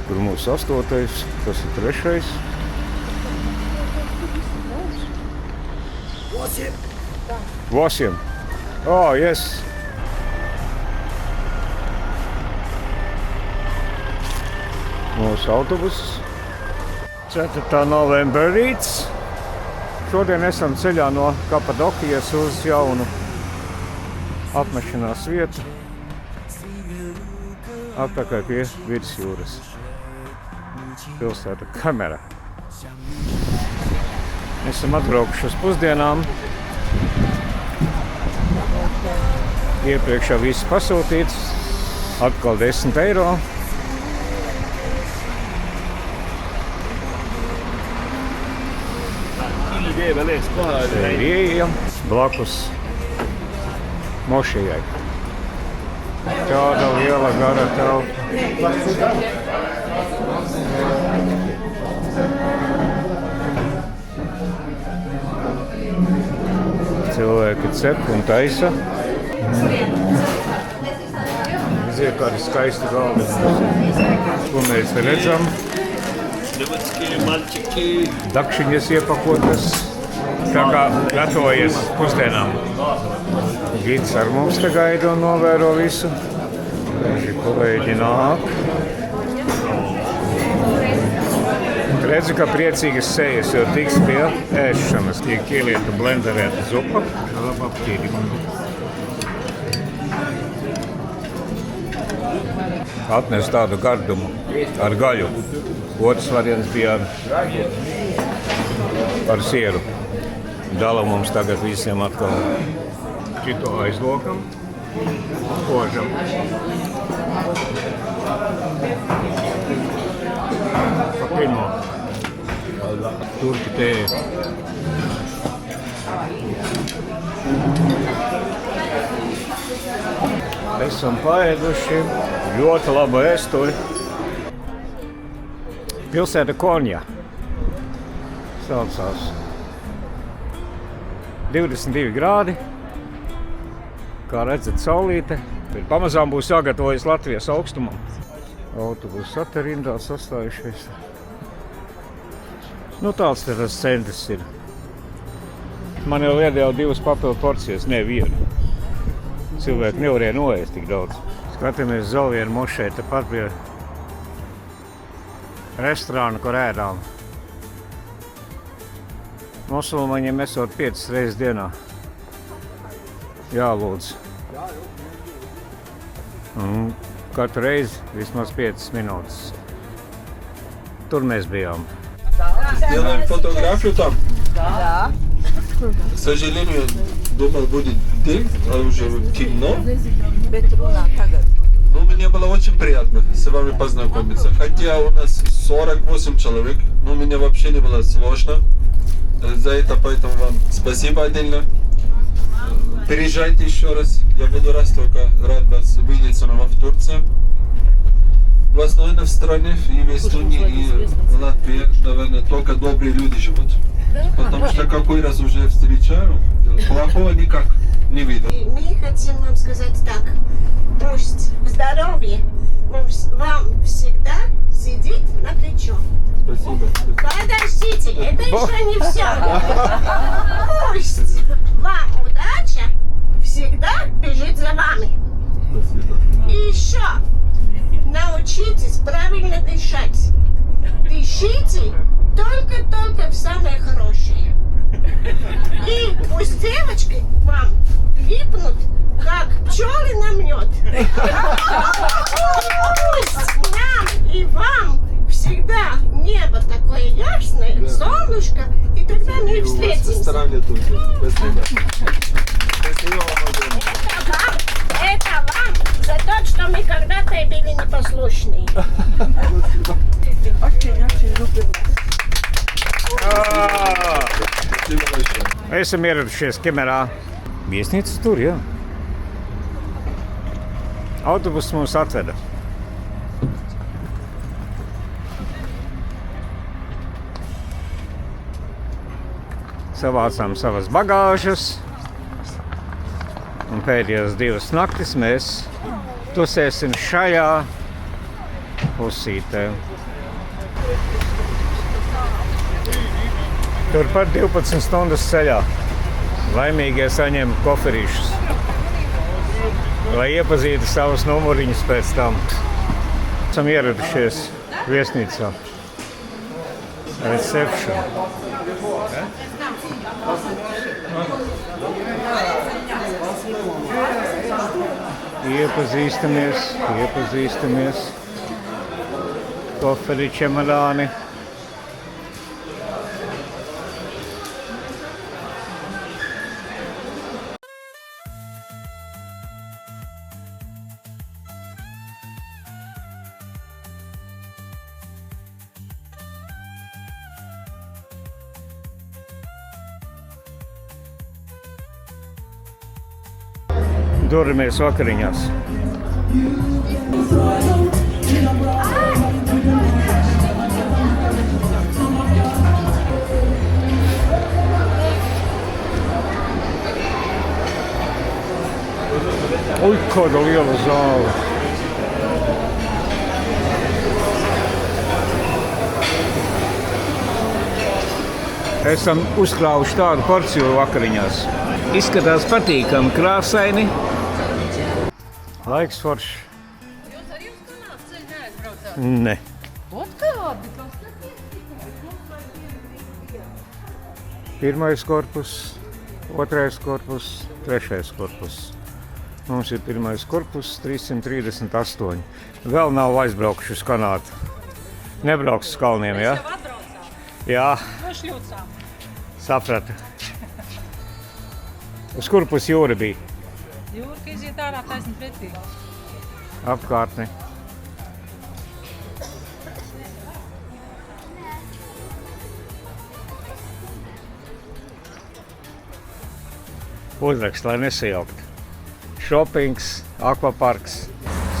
Tur mūsu 8. Tas ir 3. 8. Oh, yes. Mūsu autobuss. 4. novembra rīts. Šodien esam ceļā no Kapadokijas uz jaunu apmešanās vietu. Atpakaļ pie virsjūras. Pilsēta Kamera. Esam atbraukuši uz pusdienām. Iepriekš jau viss pasūtīts. Atkal 10 eiro. Te ir ieejam blakus mošejai. Tāda liela gara telpa. Cilvēki cep un taisa. Ziet, kādi skaisti galdi. Ko mēs te redzam? Dakšiņas iepakotas. Tā kā gatavojies pusdienām. Gids ar mums te gaida un novēro visu. Daži kolēģi nāk. Redzu, ka priecīgas sejas, jo tiks pie ēšanas. Tiek ielieta blenderēta zupa. Atnes tādu gardumu ar gaļu. Otrs variants bija ar sieru. Dala mums tagad visiem atkal šito aizlokam, kožam. Pa pirmo. Turki tēja. Esam paēduši, ļoti labu ēsturi. Pilsēta Konja saucās. 22 grādi, kā redzat, saulīte. Pamazām būs jāgatavojas Latvijas augstumam. Autobusu aterindā sastājušies. Tāds te tas centrs ir. Man jau iedēja 2 papildu porcijas, ne 1. Cilvēki nevarēja noēst tik daudz. Skatāmies uz vēl vienu mošai, tepat pie restorāna, kur ēdām. Musulmaņiem esot 5 reizes dienā jālūdz. Un katru reizi vismaz 5 minūtes. Tur mēs bijām. Сделаем фотографию там? Да. К сожалению, думал, будет день, а уже темно. Но мне было очень приятно с вами познакомиться. Хотя у нас 48 человек, но мне вообще не было сложно. За это, поэтому вам спасибо отдельно. Приезжайте еще раз. Я буду рад вас видеть снова в Турции. В основном в стране, и в Эстонии, и в Латвии, наверное, только добрые люди живут. Потому что какой раз уже встречаю, плохого никак не видел. Мы хотим вам сказать так. Пусть здоровье вам всегда сидит на плечо. Спасибо. Подождите, это еще не все. Пусть вам удача всегда бежит за вами. Спасибо. И еще научитесь правильно дышать. Дышите только в самое хорошее. И пусть девочки вам липнут, как пчелы на мед. Пусть нам и вам всегда небо такое ясное, да. Солнышко, и тогда мы встретимся. Со стороны тоже. Спасибо. Спасибо вам огромное. Это вам за то, что мы когда-то были непослушные. Очень любим. Спасибо большое. Esam ieradušies Kemerā. Viesnīcas tur, jā. Autobuss mūs atveda. Savācām savas bagāžas. Un pēdējās 2 naktis mēs tusēsim šajā pusītē. Turpat 12 stundas ceļā. Laimīgie saņem koferīšus, lai iepazītu savus numuriņus pēc tam. Esam ieradušies viesnīcā. Reception. Iepazīstamies. Koferi, čemodāni. Duramies vakariņās. Ui, kāda liela zāle! Esam uzkrāvuši tādu porciju vakariņās. Izskatās patīkami, krāsaini. Laiks foršs. Jūs arī uz Kanādas ceļu neaizbraucāt? Ne. Otkādi? Pirmais korpus, otrais korpus, trešais korpus. Mums ir pirmais korpus 338. Vēl nav aizbraukuši uz Kanādu. Nebrauks uz kalniem, ja? Jau atbraucāt? Jā, No Šļūcām. sapratu. Uz kur pus jūra bija? Jūrka iziet ārā taisni pretī. Apkārtni. Uzrakst, lai nesajaukt. Šopings, akvaparks.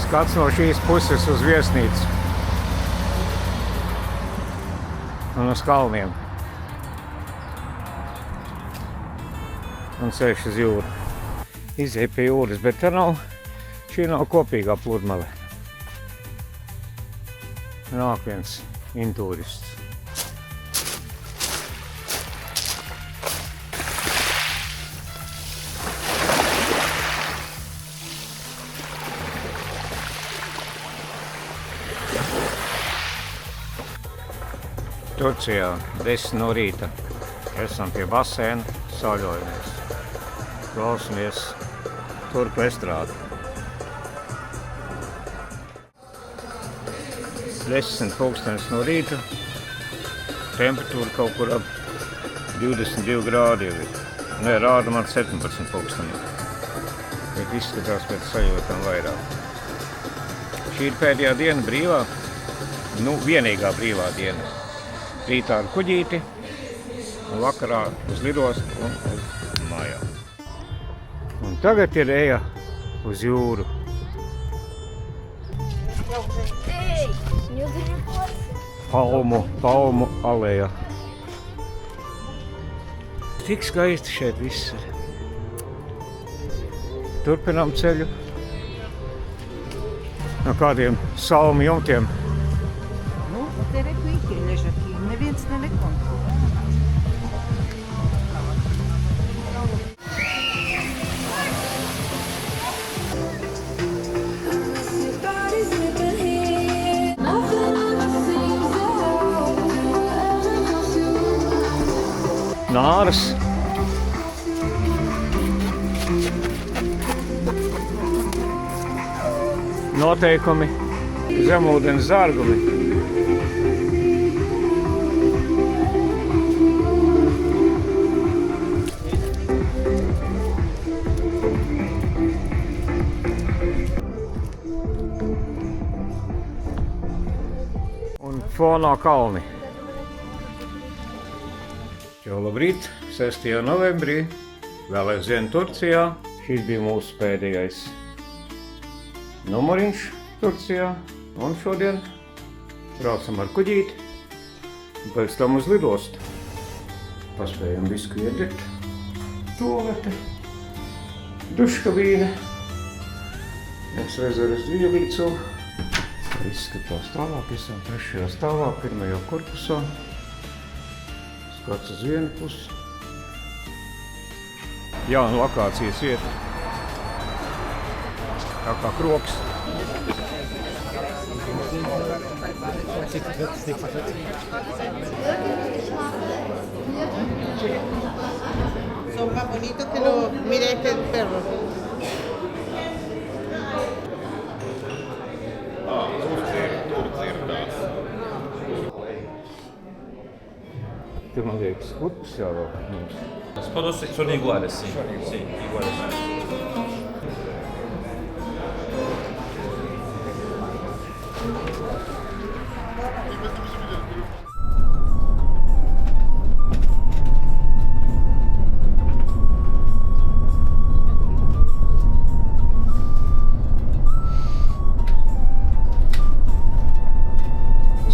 Skats no šīs puses uz viesnīcu. Un uz kalniem. Un ceļš uz jūru. Izej pie jūras, bet šī nav kopīgā pludmale. Nāk viens intūrists. Turcijā 10 no rīta. Esam pie baseina, sauļojamies. Klausamies turku estrādi. 10 pulkstenis no rīta. Temperatūra kaut kur ap 22 grādi jau ir. Nē, rāda man 17 pulksteni. Bet izskatās pēc sajūtām vairāk. Šī ir pēdējā diena brīvā. Vienīgā brīvā diena. Rītā ar kuģīti, un vakarā uz lidostu un uz mājām. Un tagad ir eja uz jūru. Palmu alejā. Tik skaisti šeit viss ir. Turpinām ceļu. No kādiem salmu jumtiem. Te re qui lež aquí, neviens nekontrolē. Nāras. Noteikumi, zemūdens zārgumi. Un fonā kalni. Jau labrīt, 6. novembrī, vēl aizvien Turcijā. Šis bija mūsu pēdējais numuriņš Turcijā. Un šodien braucam ar kuģīti un pēc tam uz lidostu. Paspējam visku iedegt. Tualete, duškabīne Mums rezerves Viļīcu. Izskatās tālāk, esam 3. stāvā, 1. korpusā. Skats uz vienu pusi. Jauna lokācijas vieta. Tā kā kroks. Son más bonitos que los... Mire este perro. Te man liekas, kurpus jāvelk mums. Los podos son iguales, sí. Sí, iguales.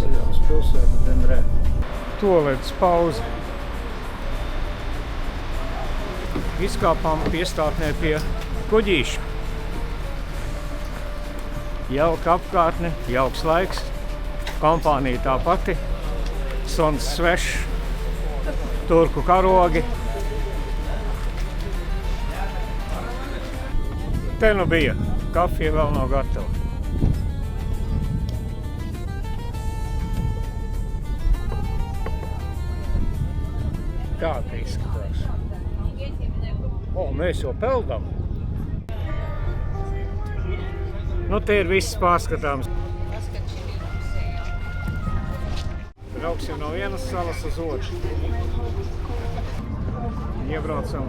Ceļā uz pilsētu Demrē. Tualetes pauze. Izkāpām piestātnē pie kuģīša. Jauka apkārtne, jauks laiks. Kompānija tā pati. Suns svešs. Turku karogi. Te nu bija. Kafija vēl nav gatava. Tā izskatās. O, mēs jau peldam. Nu, te ir viss pārskatāms. Brauksim no vienas salas uz otru. Iebraucam.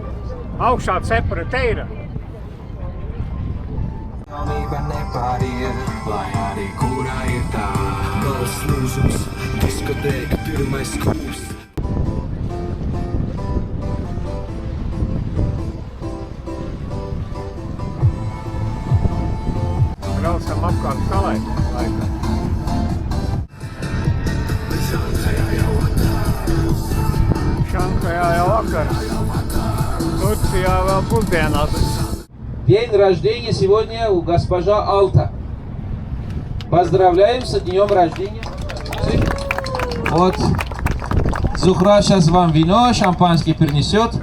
Augšā cepura teira. Galvība nepārīja, lai arī kurā ir tā. Gals lūzums, diskotēka pirmais kurs. Braucam apkārt salai. Šankajā jau vakars. Turcijā vēl pusdienās. День рождения сегодня у госпожа Алта. Поздравляем с днем рождения. Вот. Зухра сейчас вам вино, шампанский принесет.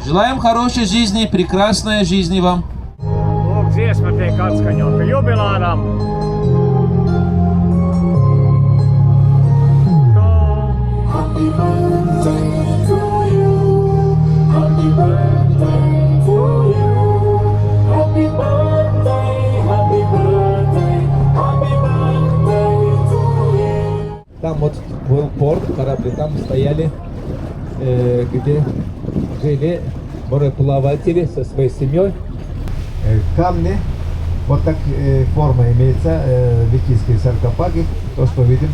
Желаем хорошей жизни, прекрасной жизни вам. Lūk, dziesma tiek atskaņota jubilāram. Happy birthday to you. Happy birthday to you. Happy birthday, happy birthday, happy birthday to you. Там вот был порт, корабли там стояли, где жили мореплаватели со своей семьей. Камни, вот так форма имеется, ликийские саркофаги, то, что видим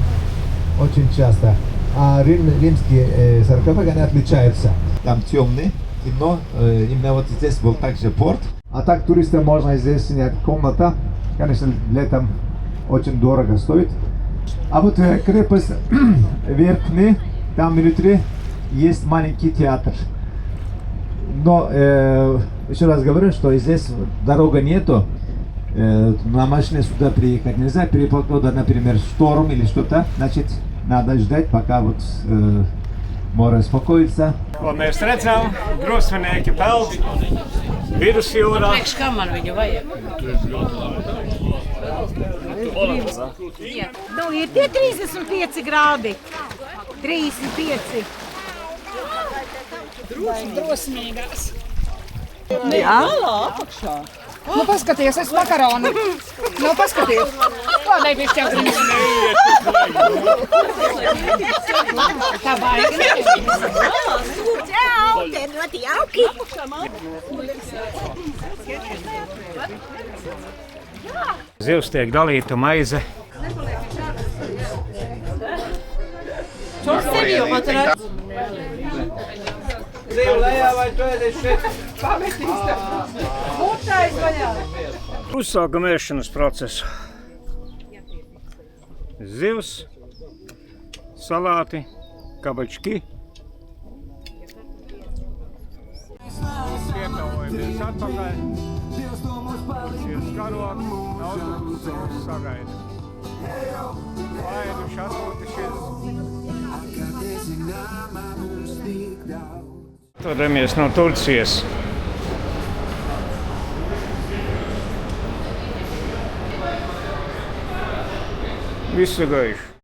очень часто. А римские саркофаги, они отличаются. Там темный, темно, именно вот здесь был также порт. А так туристам можно здесь снять комната, конечно, летом очень дорого стоит. А вот крепость верхняя, там внутри есть маленький театр. Но еще раз говорю, что здесь дорога нету, на машине сюда приехать нельзя, перепогода, например, шторм или что-то, значит, надо ждать, пока вот море успокоится. Ko mēs redzam, drosminieki peld vidusjūrā. Kā man viņu vajag? Nu, ir tie 35 grādi. 35. Drosmīgās. Jā? Nu, paskaties, es makaroni. Nu, paskaties. Kādai bišķi jau gribas? Tā baigi. Čau, te ļoti jauki. Zivs tiek dalīta maize. Uzsākam ēšanas procesu. Zivs, salāti, kabački. Gatavoja gatavojamies atpakaļ. Turcijas karogs, autobuss mūs sagaida. Laiduši atpūtušies. Atvadamies no Turcijas. Visu gaišu.